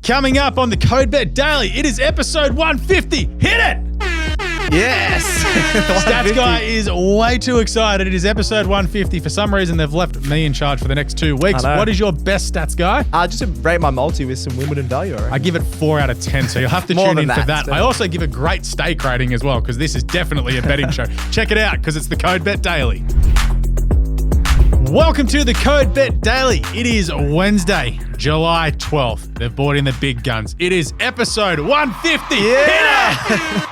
Coming up on the Code Bet Daily, it is episode 150. Hit it! Yes! Stats Guy is way too excited. It is episode 150. For some reason, they've left me in charge for the next 2 weeks. What is your best Stats Guy? Just to rate my multi with some Wimbledon value, I give it 4 out of 10, so you'll have to tune in for that. I also give a great stake rating as well, because this is definitely a betting show. Check it out, because it's the Code Bet Daily. Welcome to the Code Bet Daily. It is Wednesday, July 12th. They've brought in the big guns. It is episode 150. Yeah!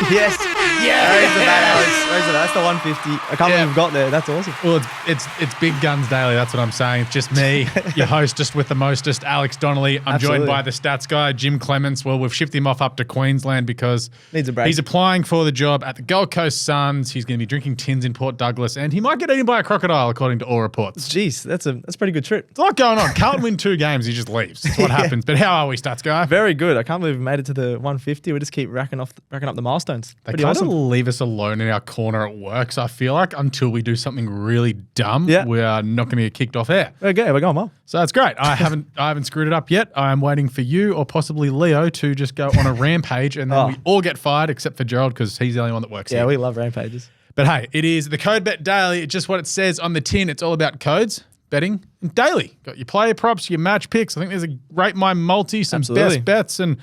Yes. Yeah. Raise the bat, Alex. Raise the bat. That's the 150. I can't believe we've got there. That's awesome. Well, it's Big Guns Daily. That's what I'm saying. It's just me, your hostess with the mostest, Alex Donnelly. I'm joined by the Stats Guy, Jim Clements. Well, we've shifted him off up to Queensland because needs a break. He's applying for the job at the Gold Coast Suns. He's going to be drinking tins in Port Douglas, and he might get eaten by a crocodile, according to all reports. Jeez, that's a pretty good trip. There's a lot going on. Carlton win 2 games. He just leaves. That's what happens. But how are we, Stats Guy? Very good. I can't believe we made it to the 150. We just keep racking up the milestones. They pretty kind awesome. of leave us alone in our corner at work, so I feel like until we do something really dumb, we are not going to get kicked off air. Okay, we're going well. So that's great. I haven't screwed it up yet. I'm waiting for you or possibly Leo to just go on a rampage, and then we all get fired except for Gerald because he's the only one that works here. Yeah, we love rampages. But hey, it is the Code Bet Daily. It's just what it says on the tin. It's all about codes, betting, and daily. Got your player props, your match picks. I think there's a Rate My Multi, some best bets, and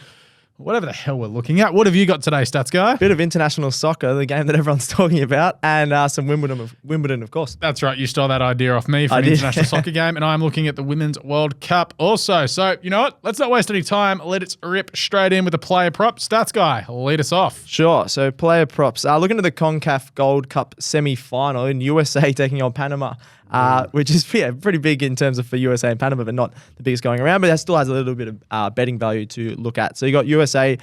whatever the hell we're looking at. What have you got today, Stats Guy? Bit of international soccer, the game that everyone's talking about, and some Wimbledon, of course. That's right. You stole that idea off me for an international soccer game, and I'm looking at the Women's World Cup also. So, you know what? Let's not waste any time. Let's rip straight in with the player prop. Stats Guy, lead us off. Sure. So, player props. Looking at the CONCAF Gold Cup semi-final in USA taking on Panama. Which is pretty big in terms of for USA and Panama, but not the biggest going around. But that still has a little bit of betting value to look at. So you got USA.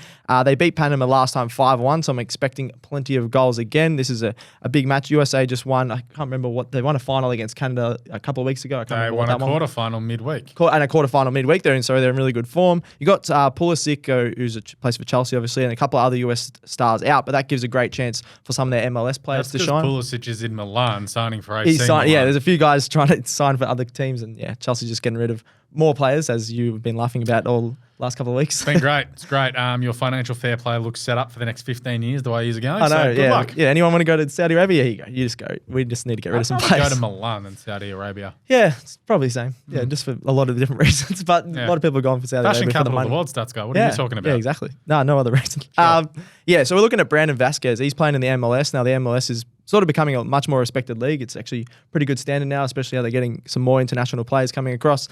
They beat Panama last time 5-1, so I'm expecting plenty of goals again. This is a big match. USA just won. I can't remember what they won a final against Canada a couple of weeks ago. They won a quarterfinal midweek. And a quarterfinal midweek. They're in really good form. You got Pulisic, who's plays for Chelsea, obviously, and a couple of other US stars out. But that gives a great chance for some of their MLS players to shine. Pulisic is in Milan signing for AC. There's a few guys trying to sign for other teams, and Chelsea's just getting rid of more players, as you've been laughing about all last couple of weeks. It's been great. It's great. Your financial fair play looks set up for the next 15 years, the way years are going. I know, so good luck. Yeah, anyone want to go to Saudi Arabia? Here you go. You just go. We just need to get rid of some players. Go to Milan and Saudi Arabia. Yeah, it's probably the same. Yeah, just for a lot of different reasons. But a lot of people are going for Saudi Arabia. Fashion capital capital of the world, Stats Guy. What are you talking about? Yeah, exactly. No other reason. Sure. So we're looking at Brandon Vasquez. He's playing in the MLS. Now, the MLS is sort of becoming a much more respected league. It's actually pretty good standard now, especially how they're getting some more international players coming across.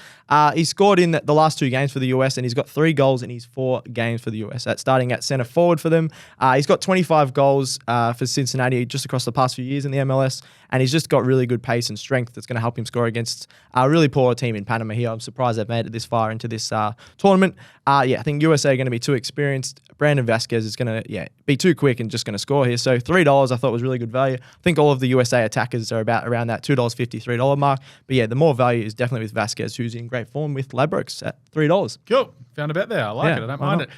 He scored in the last 2 games for the US, and he's got 3 goals in his 4 games for the US. That's starting at centre forward for them. He's got 25 goals for Cincinnati just across the past few years in the MLS, and he's just got really good pace and strength that's going to help him score against a really poor team in Panama here. I'm surprised they've made it this far into this tournament. I think USA are going to be too experienced. Brandon Vasquez is going to be too quick and just going to score here. So $3 I thought was really good value. I think all of the USA attackers are around that $2.50, $3 mark. But the more value is definitely with Vasquez, who's in great form with Ladbrokes at $3. Cool. Found a bet there. I like it. I don't mind it.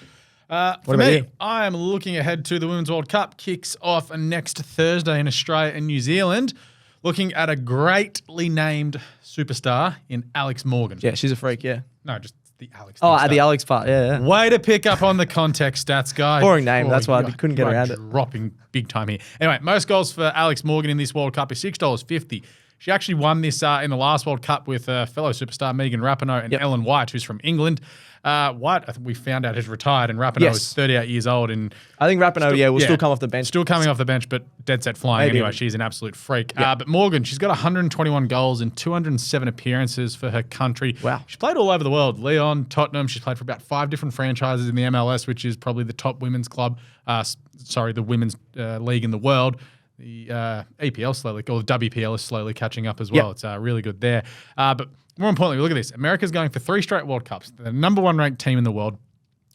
For me, I am looking ahead to the Women's World Cup. Kicks off next Thursday in Australia and New Zealand. Looking at a greatly named superstar in Alex Morgan. Yeah, she's a freak, No, just the Alex. The Alex part, yeah. Way to pick up on the context, Stats Guy. Boring name, that's why I couldn't get around it. Dropping big time here. Anyway, most goals for Alex Morgan in this World Cup is $6.50. She actually won this in the last World Cup with fellow superstar Megan Rapinoe and Ellen White, who's from England. White, I think we found out, has retired, and Rapinoe is 38 years old. And I think Rapinoe, will still come off the bench. Still coming off the bench, but dead set flying anyway. She's an absolute freak. But Morgan, she's got 121 goals and 207 appearances for her country. Wow. She played all over the world. Lyon, Tottenham. She's played for about 5 different franchises in the MLS, which is probably the top women's club. The women's league in the world. The EPL slowly, or the WPL is slowly catching up as well. It's really good there. But more importantly, look at this. America's going for 3 straight World Cups. They're the number 1 ranked team in the world.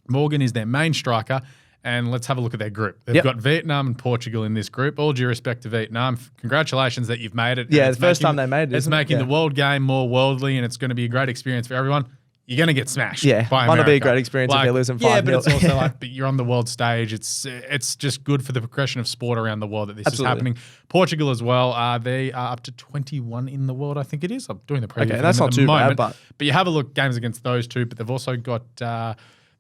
Morgan is their main striker. And let's have a look at their group. They've got Vietnam and Portugal in this group. All due respect to Vietnam. Congratulations that you've made it. Yeah, it's the first time they made it. It's making the world game more worldly, and it's going to be a great experience for everyone. You're going to get smashed. Yeah, by might America. not be a great experience if they're losing 5-0. Yeah, but it's also but you're on the world stage. It's just good for the progression of sport around the world that this is happening. Portugal as well. They are up to 21 in the world, I think it is. I'm doing the preview. Okay, that's not too bad. But you have a look games against those two. But they've also got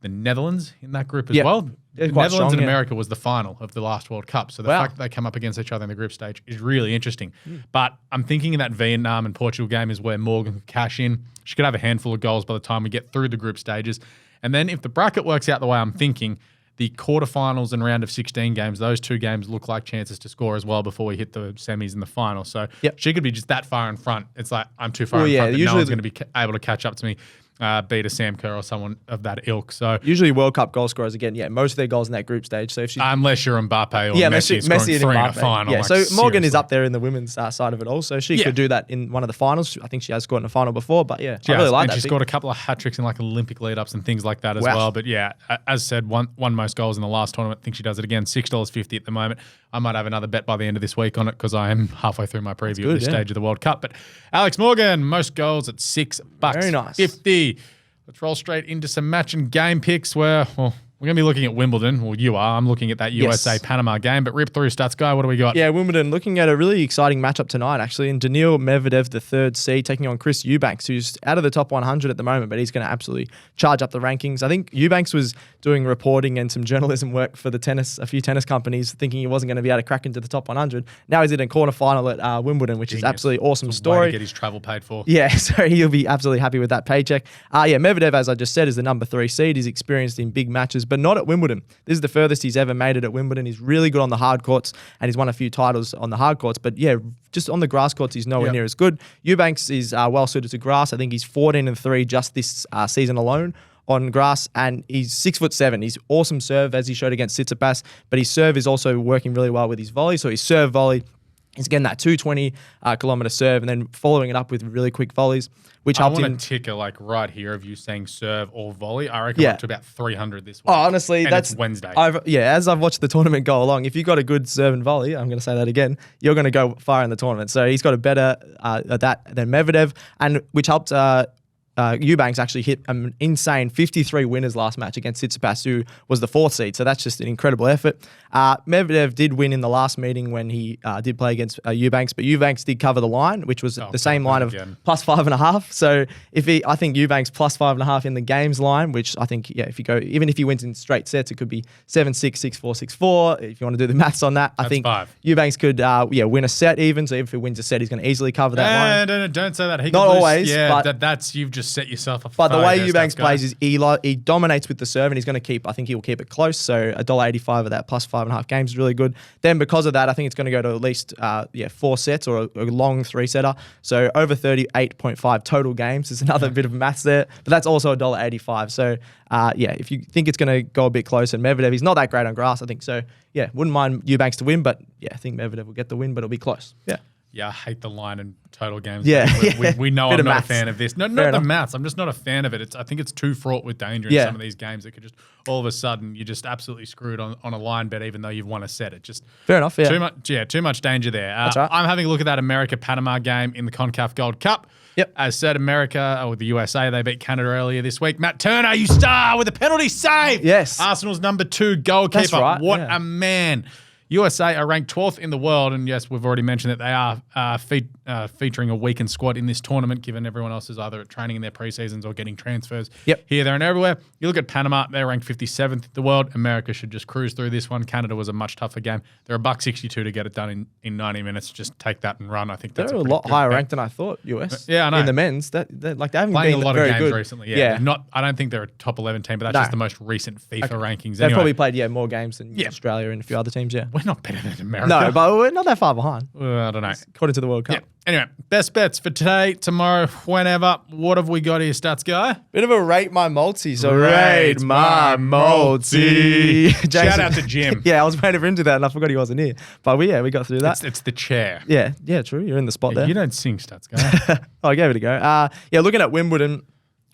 the Netherlands in that group as Yep. well. They're The quite Netherlands strong, and yeah. America was the final of the last World Cup. So the Wow. fact that they come up against each other in the group stage is really interesting. But I'm thinking that Vietnam and Portugal game is where Morgan could cash in. She could have a handful of goals by the time we get through the group stages. And then if the bracket works out the way I'm thinking, the quarterfinals and round of 16 games, those two games look like chances to score as well before we hit the semis and the final. So she could be just that far in front. It's like, I'm too far in front that no one's going to be able to catch up to me. Beat a Sam Kerr or someone of that ilk. So usually World Cup goal scorers again, most of their goals in that group stage. So if she, unless you're Mbappe or Messi scoring and three in a Mbappe. final. Yeah, like, so Morgan is seriously. up there in the women's side of it all. So she could do that in one of the finals. I think she has scored in a final before, but I really like and that. She scored a couple of hat tricks in like Olympic lead ups and things like that as well. But yeah, as said, won most goals in the last tournament. I think she does it again. $6.50 at the moment. I might have another bet by the end of this week on it because I am halfway through my preview at this stage of the World Cup. But Alex Morgan, most goals at $6. Very nice. 50. Let's roll straight into some match and game picks where, well, we're going to be looking at Wimbledon. Well, you are. I'm looking at that USA-Panama game. But rip through stats, guy. What do we got? Yeah, Wimbledon looking at a really exciting matchup tonight, actually. And Donnelly Medvedev, the third seed, taking on Chris Eubanks, who's out of the top 100 at the moment, but he's going to absolutely charge up the rankings. I think Eubanks was doing reporting and some journalism work for a few tennis companies, thinking he wasn't going to be able to crack into the top 100. Now he's in a quarterfinal at Wimbledon, which is absolutely awesome story. Way to get his travel paid for. Yeah, so he'll be absolutely happy with that paycheck. Medvedev, as I just said, is the number 3 seed. He's experienced in big matches, but not at Wimbledon. This is the furthest he's ever made it at Wimbledon. He's really good on the hard courts, and he's won a few titles on the hard courts. But yeah, just on the grass courts, he's nowhere near as good. Eubanks is well suited to grass. I think he's 14-3 just this season alone on grass, and he's 6'7". He's awesome serve, as he showed against Tsitsipas, but his serve is also working really well with his volley. So his serve volley is getting that 220 kilometer serve, and then following it up with really quick volleys, which helped him. I want a ticker like right here of you saying serve or volley. I reckon we're up to about 300 this week. Oh, honestly, and that's it's Wednesday. As I've watched the tournament go along, if you've got a good serve and volley, I'm going to say that again, you're going to go far in the tournament. So he's got a better at that than Medvedev, and which helped Eubanks actually hit an insane 53 winners last match against Tsitsipas, who was the 4th seed. So that's just an incredible effort. Medvedev did win in the last meeting when he did play against Eubanks, but Eubanks did cover the line, which was the same line of plus 5.5. So I think Eubanks plus 5.5 in the games line, which I think, even if he wins in straight sets, it could be 7-6, 6-4, 6-4. If you want to do the maths on that, I think 5. Eubanks could win a set even. So if he wins a set, he's going to easily cover that line. No, don't say that. He Not always, but that's you've just set yourself up. But the way Eubanks plays is he dominates with the serve, and he's going to I think he will keep it close. So $1.85 of that plus 5.5 games is really good. Then because of that, I think it's going to go to at least 4 sets or a long 3-setter. So over 38.5 total games is another bit of maths there. But that's also $1.85. So if you think it's going to go a bit close, and Medvedev, he's not that great on grass, I think. So wouldn't mind Eubanks to win, but I think Medvedev will get the win, but it'll be close. Yeah, I hate the line and total games. Yeah. We know Bit I'm of not maths. a fan of this. No, Fair not enough. the maths. I'm just not a fan of it. I think it's too fraught with danger in some of these games that could just all of a sudden you're just absolutely screwed on a line bet, even though you've won a set. It just Fair enough. too much danger there. That's right. I'm having a look at that America-Panama game in the CONCAF Gold Cup. Yep. As said, America or the USA, they beat Canada earlier this week. Matt Turner, you star with a penalty save. Yes. Arsenal's number 2 goalkeeper. That's right, What a man. USA are ranked 12th in the world, and yes, we've already mentioned that they are featuring a weakened squad in this tournament, given everyone else is either training in their preseasons or getting transfers here, there, and everywhere. You look at Panama, they're ranked 57th in the world. America should just cruise through this one. Canada was a much tougher game. They're $1.62 to get it done in 90 minutes. Just take that and run. I think that's They're a lot higher ranked than I thought, US. Yeah, I know. In the men's, they haven't Playing been a lot very of games good recently. Yeah. I don't think they're a top 11 team, but that's just the most recent FIFA rankings. They've Anyway, probably played more games than Australia and a few other teams. we're not better than America. No, but we're not that far behind. I don't know. According to the World Cup. Yeah. Anyway, best bets for today, tomorrow, whenever. What have we got here, stats guy? Bit of a rate my multi. So rate my multi. Shout out to Jim. I was waiting for him to do that and I forgot he wasn't here. But we got through that. It's the chair. Yeah, true. You're in the spot there. You don't sing, stats guy. I gave it a go. Looking at Wimbledon.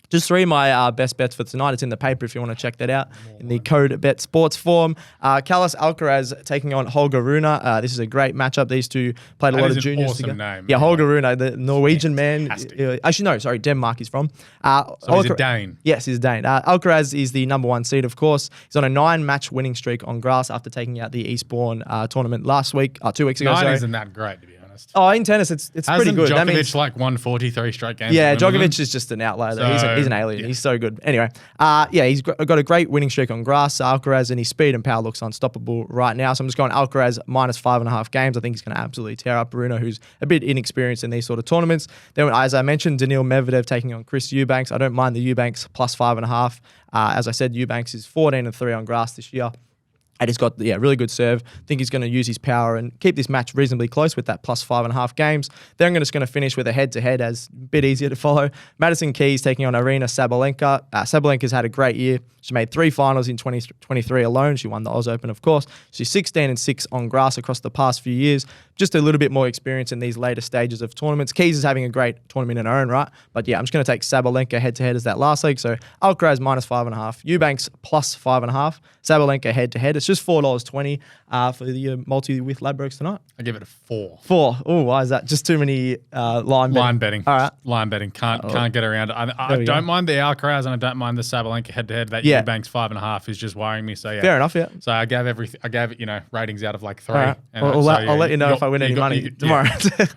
Just 3 of my best bets for tonight. It's in the paper if you want to check that out in the Code Bet Sports form. Carlos Alcaraz taking on Holger Rune. This is a great matchup. These two played a lot of juniors awesome together. Name. Yeah, Holger Rune, the Norwegian man. Fantastic. Actually, no, sorry, Denmark he's from. So he's a Dane. Yes, he's a Dane. Alcaraz is the number 1 seed, of course. He's on a 9-match winning streak on grass after taking out the Eastbourne tournament last week, 2 weeks ago. 9 isn't that great, to be honest. honest. Oh, in tennis, it's pretty good. Djokovic That means, like won 43 straight games? yeah, at Wimbledon? Djokovic is just an outlier. So, he's an alien. He's so good. Anyway, yeah, he's got a great winning streak on grass. Alcaraz, and his speed and power looks unstoppable right now. So I'm just going Alcaraz minus 5.5 games. I think he's going to absolutely tear up Bruno, who's a bit inexperienced in these sort of tournaments. Then, as I mentioned, Daniil Medvedev taking on Chris Eubanks. I don't mind the Eubanks plus 5.5. As I said, Eubanks is 14-3 on grass this year. And he's got, really good serve. I think he's going to use his power and keep this match reasonably close with that plus 5.5 games. Then I'm just going to finish with a head-to-head as a bit easier to follow. Madison Keys taking on Arina Sabalenka. Sabalenka's had a great year. She made 3 finals in 2023 alone. She won the Oz Open, of course. She's 16-6 on grass across the past few years. Just a little bit more experience in these later stages of tournaments. Keys is having a great tournament in her own right. But yeah, I'm just going to take Sabalenka head-to-head as that last leg. So Alcaraz minus 5.5. Eubanks plus 5.5. Sabalenka head-to-head. It's just $4.20 for the multi with Ladbrokes tonight. I give it a 4. 4. Oh, why is that? Just too many line betting. Line betting. All right. Line betting. Can't get around it. I don't mind the Alcaraz and I don't mind the Sabalenka head-to-head. That Eubanks 5.5 is just worrying me. So yeah. Fair enough, yeah. So I gave it, ratings out of like 3. All right. And I'll let you know if I win any money tomorrow.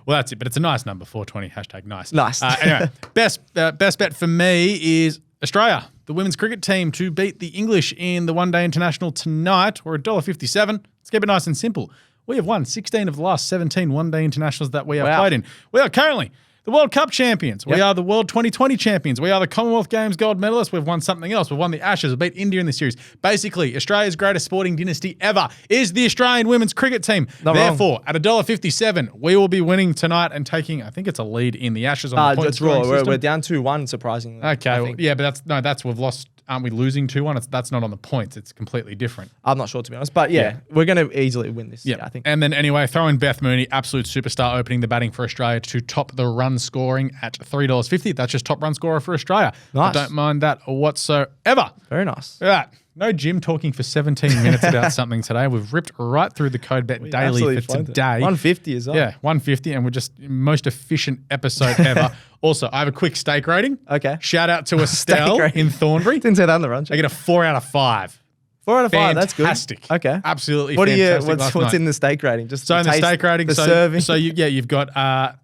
Well, that's it. But it's a nice number, 420. #nice. Nice. Anyway, best bet for me is Australia, the women's cricket team, to beat the English in the one-day international tonight, or $1.57. Let's keep it nice and simple. We have won 16 of the last 17 one-day internationals that we have played in. We are currently the World Cup champions. We are the World 2020 champions. We are the Commonwealth Games gold medalists. We've won something else. We've won the Ashes. We beat India in the series. Basically, Australia's greatest sporting dynasty ever is the Australian women's cricket team. Therefore, at $1.57, we will be winning tonight and taking, I think it's a lead in the Ashes on the point scoring system. We're down 2-1, surprisingly. Okay, but we've lost. Aren't we losing 2-1? That's not on the points. It's completely different. I'm not sure, to be honest. But we're going to easily win this. Yeah, I think. And then anyway, throw in Beth Mooney, absolute superstar, opening the batting for Australia to top the run scoring at $3.50. That's just top run scorer for Australia. Nice. I don't mind that whatsoever. Very nice. Look at that. No Jim talking for 17 minutes about something today. We've ripped right through the Code Bet Daily for today. 150 as well. Yeah, 150, and we're just most efficient episode ever. Also, I have a quick steak rating. Okay. Shout out to Estelle in Thornbury. Didn't say that on the run. I get a 4 out of 5. 4 out of 5, that's good. Fantastic. Okay. Absolutely fantastic. What's in the steak rating? Just so in the steak rating, the serving. So you've got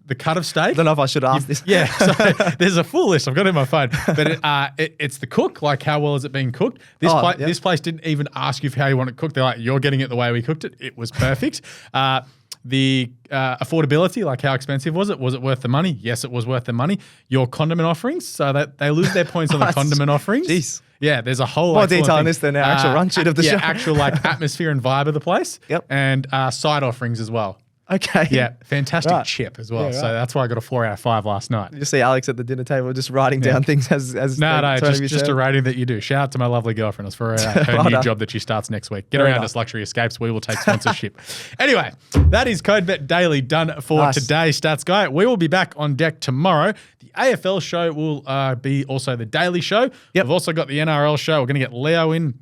the cut of steak. I don't know if I should ask this. Yeah, so there's a full list. I've got it in my phone. But it's the cook, like how well is it being cooked? This place didn't even ask you for how you want it cooked. They're like, you're getting it the way we cooked it. It was perfect. The affordability, like how expensive was it? Was it worth the money? Yes, it was worth the money. Your condiment offerings, so that they lose their points on the condiment offerings. Jeez. Yeah, there's a whole more detail on this than our actual run sheet of the show. Actual like atmosphere and vibe of the place. Yep. And side offerings as well. Okay. Yeah, fantastic chip as well. Yeah, right. So that's why I got a 4 out of 5 last night. You see Alex at the dinner table just writing down things as just a rating that you do. Shout out to my lovely girlfriend. It's for her new job that she starts next week. Get around us, Luxury Escapes. We will take sponsorship. Anyway, that is Code Bet Daily done for today, Stats Guy. We will be back on deck tomorrow. The AFL show will be also the Daily Show. Yep. We've also got the NRL show. We're going to get Leo in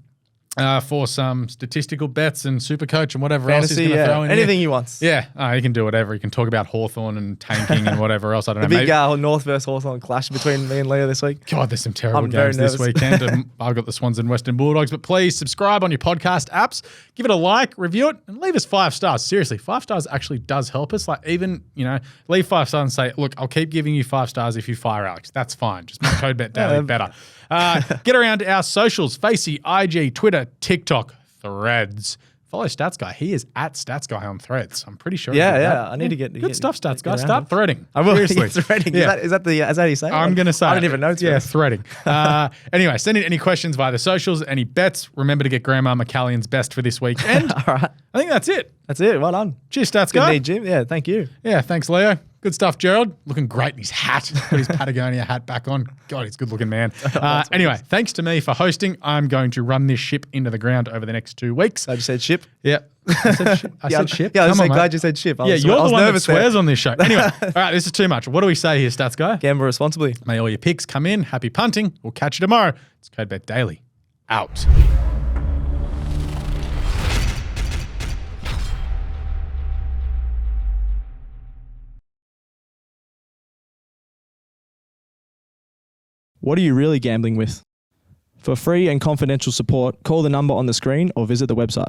for some statistical bets and Supercoach and whatever else he's going to throw in. Anything he wants. Yeah, he can do whatever. He can talk about Hawthorn and tanking and whatever else. I don't know. The big North versus Hawthorn clash between me and Leo this week. God, there's some terrible games this weekend. I've got the Swans and Western Bulldogs. But please subscribe on your podcast apps. Give it a like, review it, and leave us 5 stars. Seriously, 5 stars actually does help us. Like even, leave 5 stars and say, look, I'll keep giving you 5 stars if you fire Alex. That's fine. Just make Code Bet Daily better. Get around to our socials, Facey, IG, Twitter, TikTok, Threads. Follow Stats Guy. He is at Stats Guy on Threads. I'm pretty sure. Yeah. I need to get good stuff, Stats Guy. Start threading. I will. Seriously. Threading. Yeah. Is that how you say it? I'm going to say. I don't even know. Yeah, threading. Anyway, send in any questions via the socials, any bets. Remember to get Grandma McAllion's best for this weekend. All right. I think that's it. That's it. Well done. Cheers, Stats Guy. Good Jim. Yeah, thank you. Yeah, thanks, Leo. Good stuff, Gerald. Looking great in his hat. Put his Patagonia hat back on. God, he's a good-looking man. Anyway, thanks to me for hosting. I'm going to run this ship into the ground over the next 2 weeks. I just said ship? Yeah. I said ship. I said ship. Yeah, I'm glad you said ship. You're the one that swears on this show. Anyway, all right, this is too much. What do we say here, Stats Guy? Gamble responsibly. May all your picks come in. Happy punting. We'll catch you tomorrow. It's Code Bet Daily. Out. What are you really gambling with? For free and confidential support, call the number on the screen or visit the website.